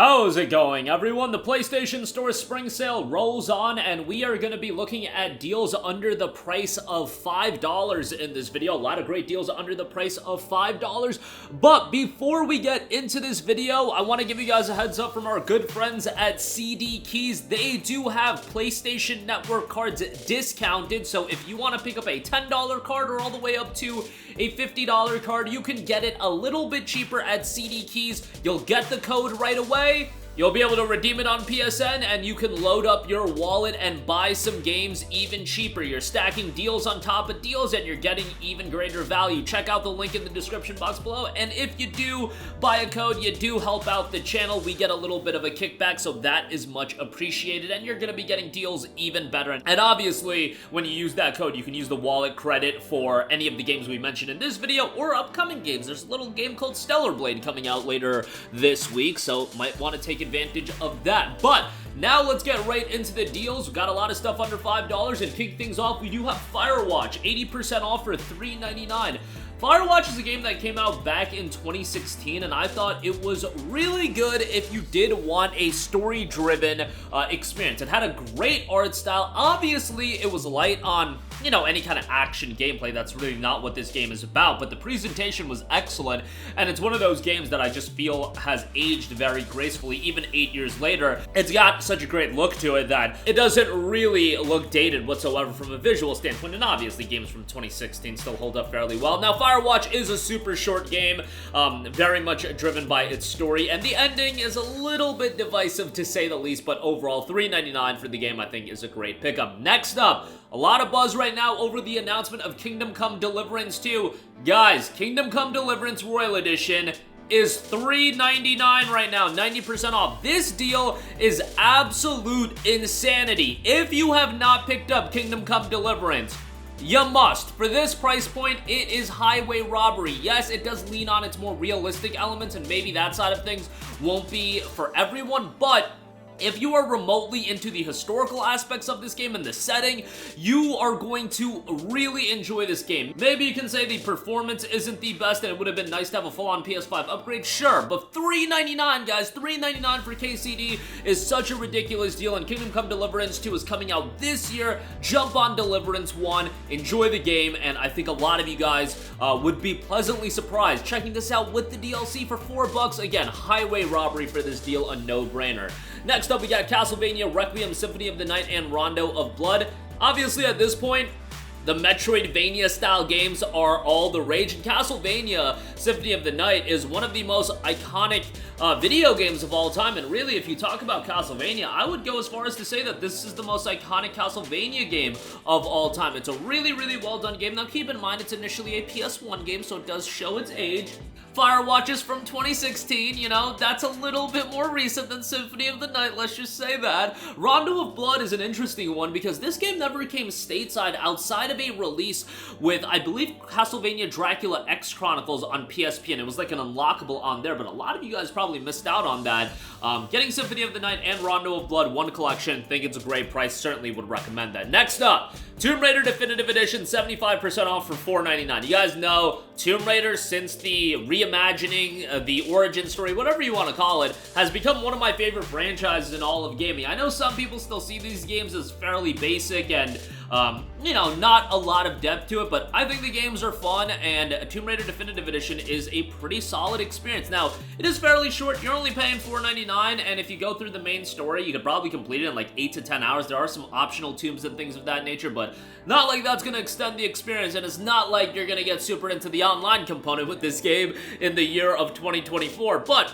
How's it going, everyone? The PlayStation Store spring sale rolls on, and we are going to be looking at deals under the price of $5 in this video. A lot of great deals under the price of $5. But before we get into this video, I want to give you guys a heads up from our good friends at CD Keys. They do have PlayStation Network cards discounted, so if you want to pick up a $10 card or all the way up to a $50 card, you can get it a little bit cheaper at CD Keys. You'll get the code right away. You'll be able to redeem it on PSN, and you can load up your wallet and buy some games even cheaper. You're stacking deals on top of deals, and you're getting even greater value. Check out the link in the description box below, and if you do buy a code, you do help out the channel. We get a little bit of a kickback, so that is much appreciated, and you're going to be getting deals even better. And obviously, when you use that code, you can use the wallet credit for any of the games we mentioned in this video or upcoming games. There's a little game called Stellar Blade coming out later this week, so might want to take advantage of that. But now let's get right into the deals. We've got a lot of stuff under $5, and kick things off, we do have Firewatch, 80% off for $3.99. Firewatch is a game that came out back in 2016, and I thought it was really good if you did want a story-driven experience. It had a great art style. Obviously, it was light on, you know, any kind of action gameplay. That's really not what this game is about, but the presentation was excellent, and it's one of those games that I just feel has aged very gracefully, even 8 years later. It's got such a great look to it that it doesn't really look dated whatsoever from a visual standpoint, and obviously games from 2016 still hold up fairly well. Now, Firewatch is a super short game, very much driven by its story, and the ending is a little bit divisive to say the least, but overall, $3.99 for the game I think is a great pickup. Next up, a lot of buzz right now over the announcement of Kingdom Come Deliverance 2. Guys, Kingdom Come Deliverance Royal Edition is $3.99 right now, 90% off. This deal is absolute insanity. If you have not picked up Kingdom Come Deliverance, you must. For this price point, it is highway robbery. Yes, it does lean on its more realistic elements, and maybe that side of things won't be for everyone, but if you are remotely into the historical aspects of this game and the setting, you are going to really enjoy this game. Maybe you can say the performance isn't the best and it would have been nice to have a full-on PS5 upgrade, sure, but $3.99, guys, $3.99 for KCD is such a ridiculous deal, and Kingdom Come Deliverance 2 is coming out this year. Jump on Deliverance 1, enjoy the game, and I think a lot of you guys would be pleasantly surprised checking this out with the DLC for $4. Again, highway robbery for this deal, a no-brainer. Next up, we got Castlevania, Requiem, Symphony of the Night, and Rondo of Blood. Obviously, at this point, the Metroidvania-style games are all the rage, and Castlevania Symphony of the Night is one of the most iconic video games of all time, and really, if you talk about Castlevania, I would go as far as to say that this is the most iconic Castlevania game of all time. It's a really, really well-done game. Now, keep in mind, it's initially a PS1 game, so it does show its age. Firewatch is from 2016, you know, that's a little bit more recent than Symphony of the Night, let's just say that. Rondo of Blood is an interesting one because this game never came stateside outside of a release with, I believe, Castlevania Dracula X Chronicles on PSP, and it was like an unlockable on there, but a lot of you guys probably missed out on that. Getting Symphony of the Night and Rondo of Blood, one collection, think it's a great price, certainly would recommend that. Next up, Tomb Raider Definitive Edition, 75% off for $4.99. You guys know Tomb Raider, since the reimagining, the origin story, whatever you want to call it, has become one of my favorite franchises in all of gaming. I know some people still see these games as fairly basic and, you know, not a lot of depth to it, but I think the games are fun, and Tomb Raider Definitive Edition is a pretty solid experience. Now, it is fairly short. You're only paying $4.99, and if you go through the main story, you could probably complete it in like 8 to 10 hours. There are some optional tombs and things of that nature, but not like that's going to extend the experience, and it's not like you're going to get super into the online component with this game in the year of 2024, but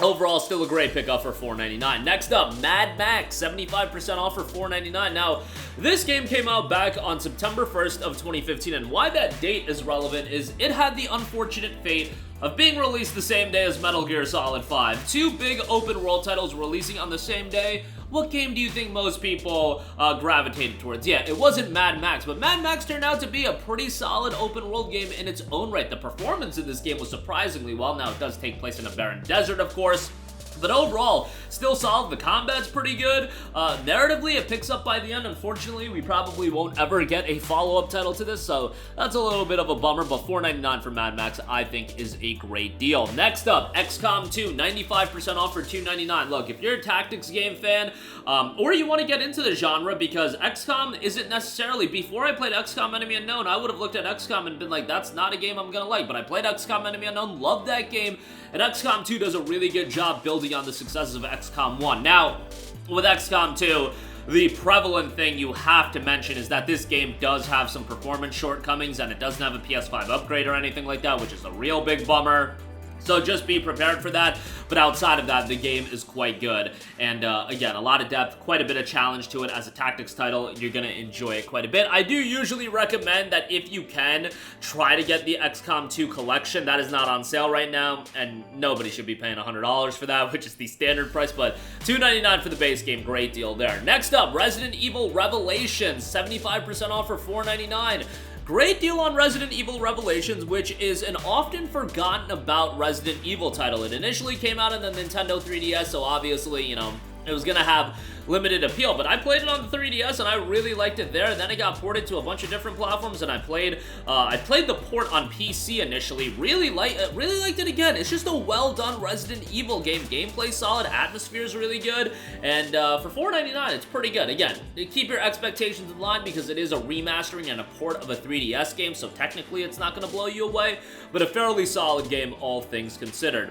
overall, still a great pickup for $4.99. Next up, Mad Max, 75% off for $4.99. Now, this game came out back on September 1st of 2015, and why that date is relevant is it had the unfortunate fate of being released the same day as Metal Gear Solid 5. Two big open world titles releasing on the same day. What game do you think most people gravitated towards? Yeah, it wasn't Mad Max, but Mad Max turned out to be a pretty solid open world game in its own right. The performance in this game was surprisingly well. Now, it does take place in a barren desert, of course, but overall, still solid. The combat's pretty good. Narratively, it picks up by the end. Unfortunately, we probably won't ever get a follow-up title to this, so that's a little bit of a bummer, but $4.99 for Mad Max, I think, is a great deal. Next up, XCOM 2, 95% off for $2.99. Look, if you're a tactics game fan, or you want to get into the genre, because XCOM isn't necessarily, before I played XCOM Enemy Unknown, I would have looked at XCOM and been like, that's not a game I'm gonna like, but I played XCOM Enemy Unknown, loved that game, and XCOM 2 does a really good job building on the successes of XCOM 1. Now, with XCOM 2, the prevalent thing you have to mention is that this game does have some performance shortcomings, and it doesn't have a PS5 upgrade or anything like that, which is a real big bummer. So just be prepared for that, but outside of that, the game is quite good. And again, a lot of depth, quite a bit of challenge to it. As a tactics title, you're going to enjoy it quite a bit. I do usually recommend that if you can, try to get the XCOM 2 collection. That is not on sale right now, and nobody should be paying $100 for that, which is the standard price, but $2.99 for the base game, great deal there. Next up, Resident Evil Revelations, 75% off for $4.99. Great deal on Resident Evil Revelations, which is an often forgotten about Resident Evil title. It initially came out on the Nintendo 3DS, so obviously, you know, it was gonna have limited appeal, but I played it on the 3DS and I really liked it there. Then it got ported to a bunch of different platforms, and I played the port on PC initially. Really liked it again. It's just a well-done Resident Evil game. Gameplay solid, atmosphere is really good, and for $4.99, it's pretty good. Again, keep your expectations in line because it is a remastering and a port of a 3DS game, so technically it's not going to blow you away, but a fairly solid game, all things considered.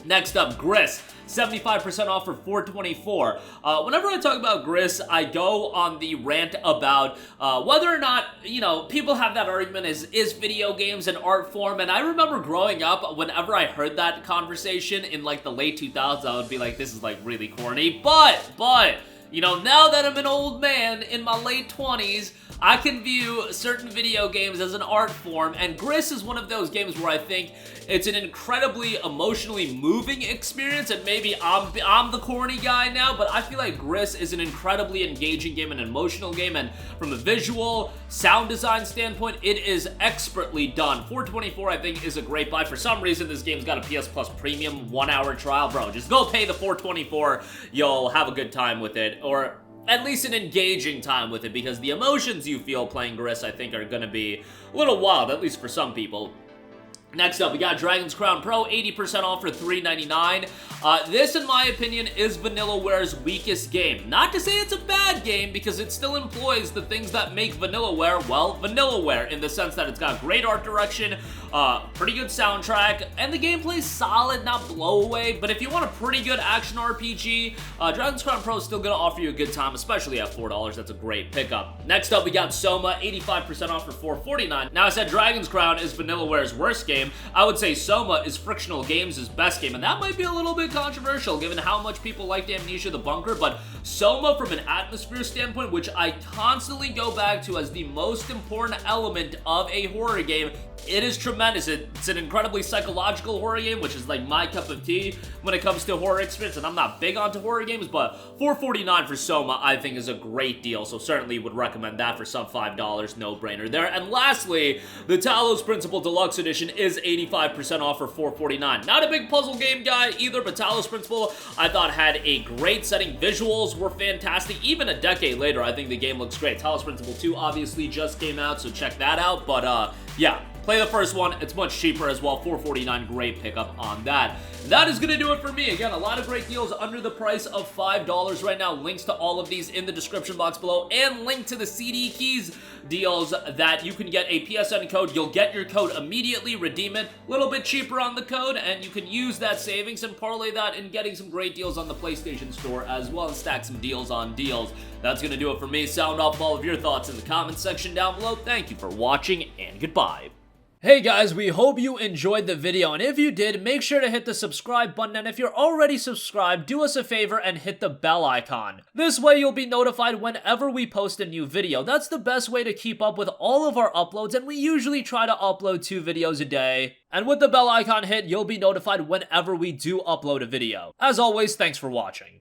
Next up, GRIS. 75% off for $4.24. Whenever I talk about GRIS, I go on the rant about whether or not, you know, people have that argument, is video games an art form? And I remember growing up, whenever I heard that conversation in like the late 2000s, I would be like, this is like really corny. But, you know, now that I'm an old man in my late 20s, I can view certain video games as an art form, and GRIS is one of those games where I think it's an incredibly emotionally moving experience, and maybe I'm the corny guy now, but I feel like GRIS is an incredibly engaging game, an emotional game, and from a visual, sound design standpoint, it is expertly done. $4.24, I think, is a great buy. For some reason, this game's got a PS Plus Premium 1-hour trial. Bro, just go pay the $4.24. You'll have a good time with it, or at least an engaging time with it, because the emotions you feel playing GRIS, I think, are gonna be a little wild, at least for some people. Next up, we got Dragon's Crown Pro, 80% off for $3.99. This, in my opinion, is Vanillaware's weakest game. Not to say it's a bad game, because it still employs the things that make Vanillaware, well, Vanillaware, in the sense that it's got great art direction, pretty good soundtrack, and the gameplay's solid, not blowaway, but if you want a pretty good action RPG, Dragon's Crown Pro is still gonna offer you a good time, especially at $4. That's a great pickup. Next up, we got Soma, 85% off for $4.49. Now, I said Dragon's Crown is Vanillaware's worst game. I would say Soma is Frictional Games' best game, and that might be a little bit controversial given how much people liked Amnesia the Bunker, but Soma, from an atmosphere standpoint, which I constantly go back to as the most important element of a horror game, it is tremendous. It's an incredibly psychological horror game, which is like my cup of tea when it comes to horror experience, and I'm not big onto horror games, but $4.49 for Soma, I think, is a great deal, so certainly would recommend that for sub $5, no-brainer there. And lastly, the Talos Principle Deluxe Edition is 85% off for $4.49. Not a big puzzle game guy either, but Talos Principle, I thought, had a great setting. Visuals were fantastic. Even a decade later, I think the game looks great. Talos Principle 2 obviously just came out, so check that out, but yeah. Play the first one. It's much cheaper as well. $4.49, great pickup on that. That is going to do it for me. Again, a lot of great deals under the price of $5 right now. Links to all of these in the description box below, and link to the CD Keys deals that you can get a PSN code. You'll get your code immediately, redeem it, a little bit cheaper on the code, and you can use that savings and parlay that in getting some great deals on the PlayStation Store as well, and stack some deals on deals. That's going to do it for me. Sound off all of your thoughts in the comments section down below. Thank you for watching, and goodbye. Hey guys, we hope you enjoyed the video, and if you did, make sure to hit the subscribe button, and if you're already subscribed, do us a favor and hit the bell icon. This way you'll be notified whenever we post a new video. That's the best way to keep up with all of our uploads, and we usually try to upload 2 videos a day. And with the bell icon hit, you'll be notified whenever we do upload a video. As always, thanks for watching.